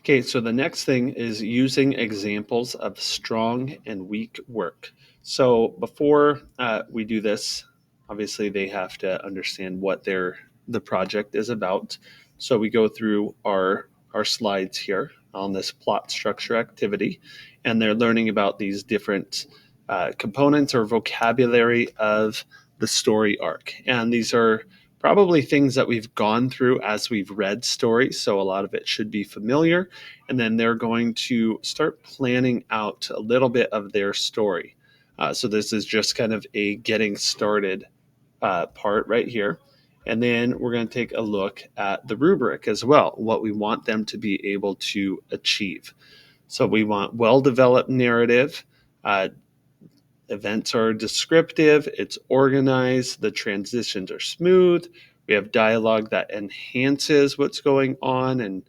Okay, so the next thing is using examples of strong and weak work. So before we do this, obviously they have to understand what the project is about. So we go through our slides here on this plot structure activity, and they're learning about these different components or vocabulary of the story arc. And these are probably things that we've gone through as we've read stories, so a lot of it should be familiar. And then they're going to start planning out a little bit of their story. So this is just kind of a getting started part right here. And then we're going to take a look at the rubric as well, what we want them to be able to achieve. So we want well-developed narrative. Events are descriptive, it's organized, the transitions are smooth, we have dialogue that enhances what's going on, and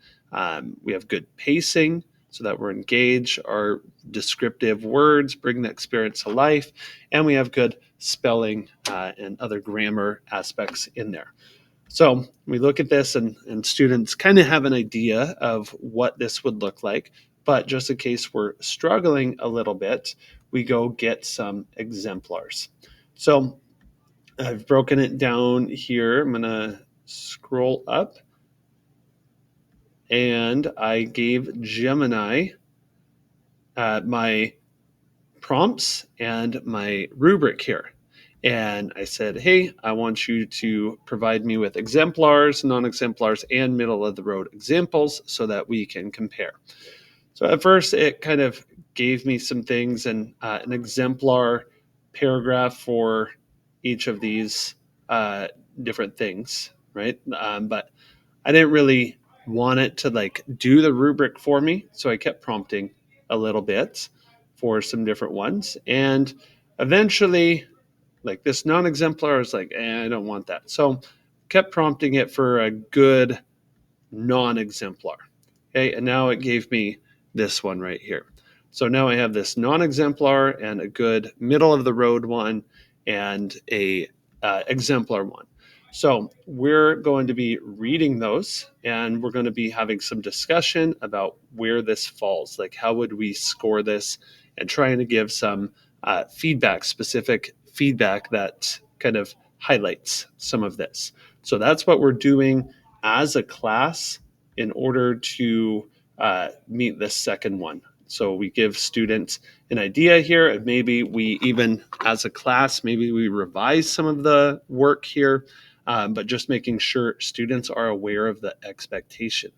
we have good pacing so that we're engaged. Our descriptive words bring the experience to life, and we have good spelling and other grammar aspects in there. So we look at this, and students kind of have an idea of what this would look like. But just in case we're struggling a little bit, we go get some exemplars. So I've broken it down here. I'm going to scroll up. And I gave Gemini my prompts and my rubric here. And I said, hey, I want you to provide me with exemplars, non-exemplars, and middle of the road examples so that we can compare. So at first, it kind of gave me some things and an exemplar paragraph for each of these different things, right? But I didn't really want it to like do the rubric for me, so I kept prompting a little bit for some different ones. And eventually, like this non-exemplar is like, I don't want that. So kept prompting it for a good non-exemplar. Okay, and now it gave me this one right here. So now I have this non-exemplar and a good middle of the road one and a exemplar one. So we're going to be reading those, and we're going to be having some discussion about where this falls, like how would we score this, and trying to give some feedback, specific feedback that kind of highlights some of this. So that's what we're doing as a class in order to meet the second one. So we give students an idea here, and maybe we even, as a class, maybe we revise some of the work here, but just making sure students are aware of the expectations.